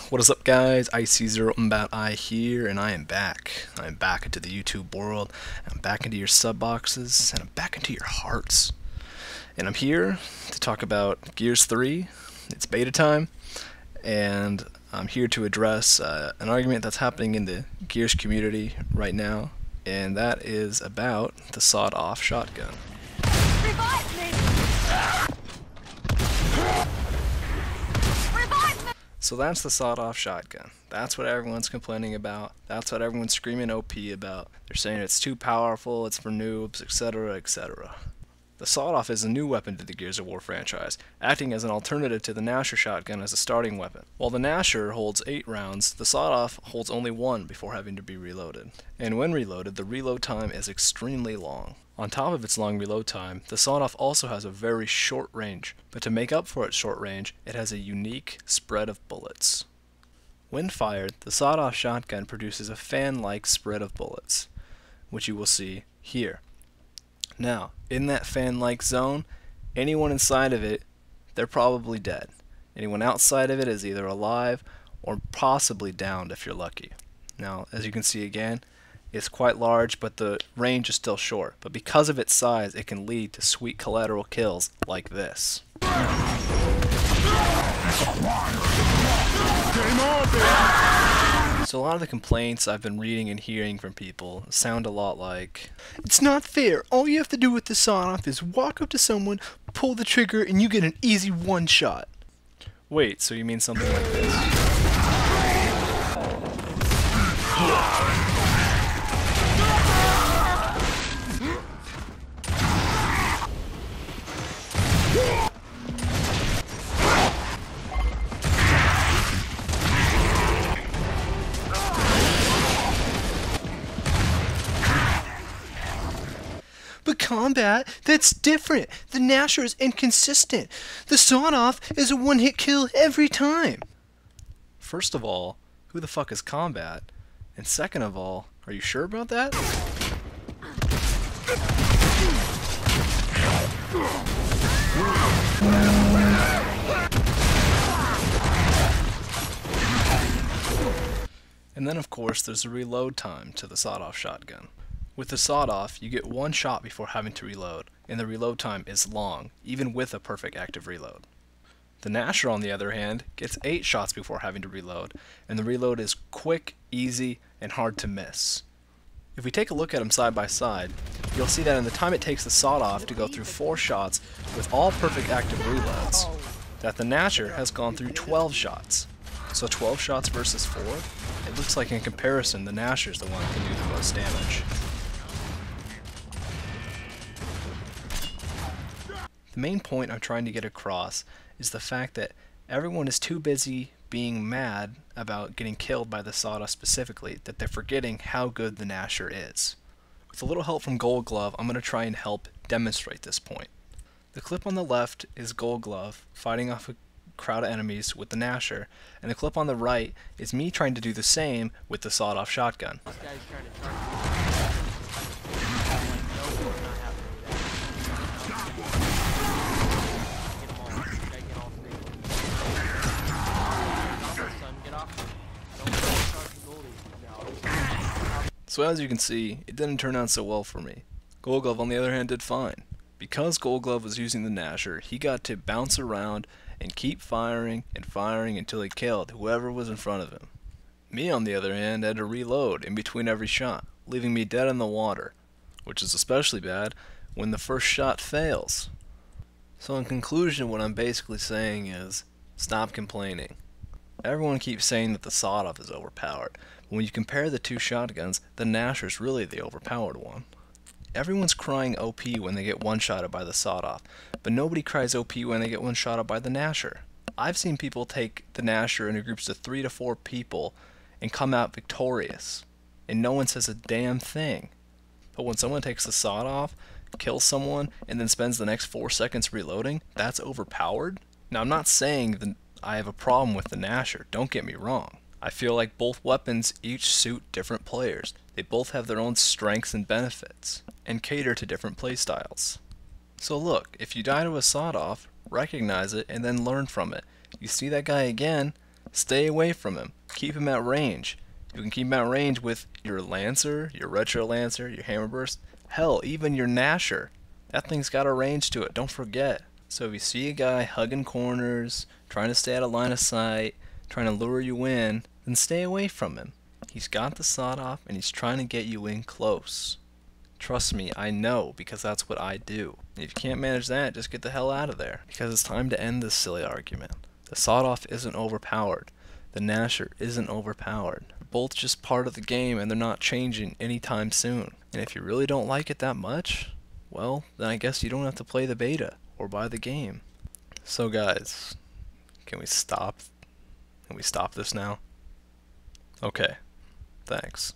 What is up, guys? IC0MBAT here, and I am back. I'm back into the YouTube world. I'm back into your sub boxes, and I'm back into your hearts. And I'm here to talk about Gears 3. It's beta time, and I'm here to address an argument that's happening in the Gears community right now, and that is about the sawed-off shotgun. Revive me! So that's the sawed-off shotgun. That's what everyone's complaining about. That's what everyone's screaming OP about. They're saying it's too powerful, it's for noobs, etc., etc. The sawed-off is a new weapon to the Gears of War franchise, acting as an alternative to the Gnasher shotgun as a starting weapon. While the Gnasher holds 8 rounds, the sawed-off holds only 1 before having to be reloaded. And when reloaded, the reload time is extremely long. On top of its long reload time, the sawed-off also has a very short range, but to make up for its short range, it has a unique spread of bullets. When fired, the sawed-off shotgun produces a fan-like spread of bullets, which you will see here. Now, in that fan-like zone, anyone inside of it, they're probably dead. Anyone outside of it is either alive or possibly downed if you're lucky. Now, as you can see again, it's quite large, but the range is still short. But because of its size, it can lead to sweet collateral kills like this. So a lot of the complaints I've been reading and hearing from people sound a lot like, "It's not fair. All you have to do with the sawed-off is walk up to someone, pull the trigger, and you get an easy one-shot." Wait, so you mean something like this? But combat, that's different. The Gnasher is inconsistent. The sawed-off is a one-hit kill every time. First of all, who the fuck is combat? And second of all, are you sure about that? And then of course there's a reload time to the sawed-off shotgun. With the sawed-off, you get 1 shot before having to reload, and the reload time is long, even with a perfect active reload. The Gnasher, on the other hand, gets 8 shots before having to reload, and the reload is quick, easy, and hard to miss. If we take a look at them side by side, you'll see that in the time it takes the sawed-off to go through 4 shots with all perfect active reloads, that the Gnasher has gone through 12 shots. So 12 shots versus 4? It looks like in comparison the Gnasher's the one that can do the most damage. The main point I'm trying to get across is the fact that everyone is too busy being mad about getting killed by the sawed-off specifically that they're forgetting how good the Gnasher is. With a little help from Gold Glove, I'm going to try and help demonstrate this point. The clip on the left is Gold Glove fighting off a crowd of enemies with the Gnasher, and the clip on the right is me trying to do the same with the sawed-off shotgun. This guy's trying to charge me. So as you can see, it didn't turn out so well for me. Gold Glove on the other hand did fine. Because Gold Glove was using the Gnasher, he got to bounce around and keep firing and firing until he killed whoever was in front of him. Me on the other hand had to reload in between every shot, leaving me dead in the water, which is especially bad when the first shot fails. So in conclusion, what I'm basically saying is, stop complaining. Everyone keeps saying that the sawed-off is overpowered, but when you compare the 2 shotguns, the Gnasher's really the overpowered one. Everyone's crying OP when they get one-shotted by the sawed-off, but nobody cries OP when they get one-shotted by the Gnasher. I've seen people take the Gnasher in groups of 3 to 4 people and come out victorious, and no one says a damn thing. But when someone takes the sawed-off, kills someone, and then spends the next 4 seconds reloading, that's overpowered? Now I'm not saying that I have a problem with the Gnasher, don't get me wrong. I feel like both weapons each suit different players. They both have their own strengths and benefits, and cater to different playstyles. So look, if you die to a sawed-off, recognize it and then learn from it. You see that guy again, Stay away from him. Keep him at range. You can keep him at range with your Lancer, your Retro Lancer, your Hammer Burst, hell, even your Gnasher. That thing's got a range to it, don't forget. So if you see a guy hugging corners, trying to stay out of line of sight, trying to lure you in, then stay away from him. He's got the sawed off and he's trying to get you in close. Trust me, I know, because that's what I do. If you can't manage that, just get the hell out of there. Because it's time to end this silly argument. The sawed off isn't overpowered. The Gnasher isn't overpowered. They're both just part of the game and they're not changing anytime soon. And if you really don't like it that much, well, then I guess you don't have to play the beta or buy the game. So guys, can we stop? Can we stop this now? Okay, thanks.